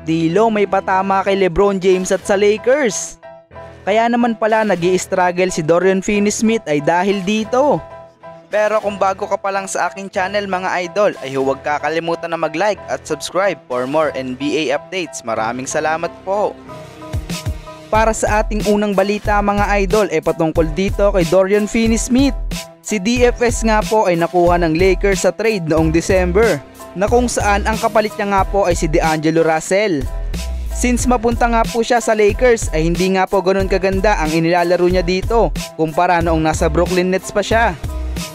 Dilo may patama kay LeBron James at sa Lakers. Kaya naman pala nag-i-struggle si Dorian Finney-Smith ay dahil dito. Pero kung bago ka pa lang sa aking channel mga idol ay huwag kakalimutan na mag-like at subscribe for more NBA updates. Maraming salamat po. Para sa ating unang balita mga idol ay patungkol dito kay Dorian Finney-Smith. Si DFS nga po ay nakuha ng Lakers sa trade noong December na kung saan ang kapalit niya nga po ay si D'Angelo Russell. Since mapunta nga po siya sa Lakers ay hindi nga po ganoon kaganda ang inilalaro niya dito kumpara noong nasa Brooklyn Nets pa siya.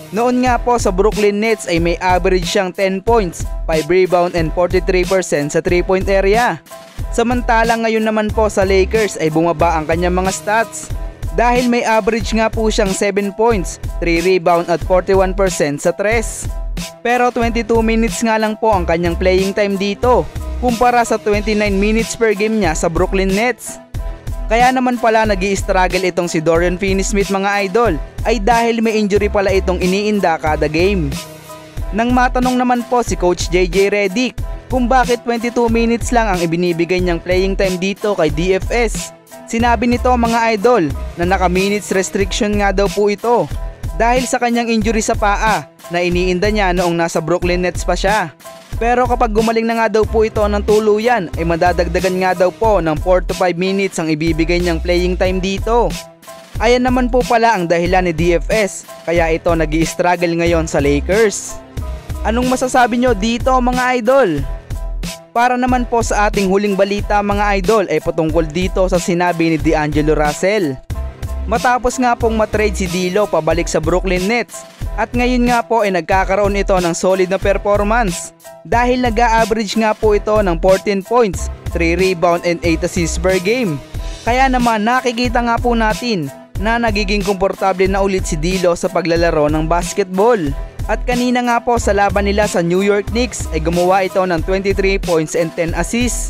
Noon nga po sa Brooklyn Nets ay may average siyang 10 points, 5 rebound and 43% sa 3-point area. Samantalang ngayon naman po sa Lakers ay bumaba ang kanyang mga stats dahil may average nga po siyang 7 points, 3 rebound at 41% sa 3. Pero 22 minutes nga lang po ang kanyang playing time dito kumpara sa 29 minutes per game niya sa Brooklyn Nets. Kaya naman pala nag-i-struggle itong si Dorian Finney-Smith mga idol ay dahil may injury pala itong iniinda kada game. Nang matanong naman po si Coach JJ Redick kung bakit 22 minutes lang ang ibinibigay niyang playing time dito kay DFS, sinabi nito mga idol na naka-minutes restriction nga daw po ito dahil sa kanyang injury sa paa na iniinda niya noong nasa Brooklyn Nets pa siya. Pero kapag gumaling na nga daw po ito ng tuluyan ay madadagdagan nga daw po ng 4 to 5 minutes ang ibibigay niyang playing time dito. Ayan naman po pala ang dahilan ni DFS kaya ito nag-i-struggle ngayon sa Lakers. Anong masasabi nyo dito mga idol? Para naman po sa ating huling balita mga idol ay patungkol dito sa sinabi ni D'Angelo Russell. Matapos nga pong matrade si Dilo pabalik sa Brooklyn Nets at ngayon nga po ay nagkakaroon ito ng solid na performance dahil nag-a-average nga po ito ng 14 points, 3 rebound and 8 assists per game. Kaya naman nakikita nga po natin na nagiging komportable na ulit si Dilo sa paglalaro ng basketball. At kanina nga po sa laban nila sa New York Knicks ay gumawa ito ng 23 points and 10 assists.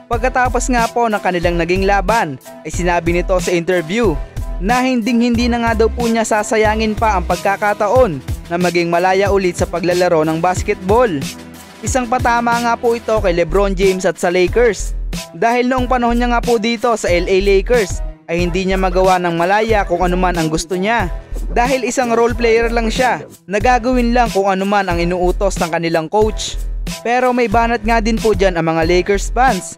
Pagkatapos nga po ng kanilang naging laban ay sinabi nito sa interview na hindi na nga daw po niya sasayangin pa ang pagkakataon na maging malaya ulit sa paglalaro ng basketball. Isang patama nga po ito kay LeBron James at sa Lakers dahil noong panahon niya nga po dito sa LA Lakers ay hindi niya magawa ng malaya kung ano man ang gusto niya dahil isang role player lang siya, nagagawin lang kung ano man ang inuutos ng kanilang coach. Pero may banat nga din po dyan ang mga Lakers fans.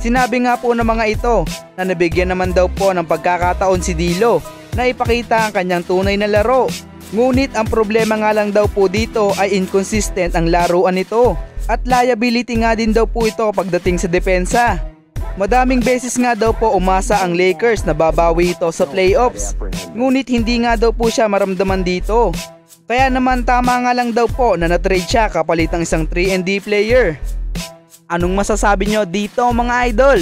Sinabi nga po ng mga ito na nabigyan naman daw po ng pagkakataon si Dilo na ipakita ang kanyang tunay na laro. Ngunit ang problema nga lang daw po dito ay inconsistent ang laruan nito at liability nga din daw po ito pagdating sa depensa. Madaming beses nga daw po umasa ang Lakers na babawi ito sa playoffs, ngunit hindi nga daw po siya maramdaman dito. Kaya naman tama nga lang daw po na na-trade siya kapalit ng isang 3-and-D player. Anong masasabi nyo dito mga idol?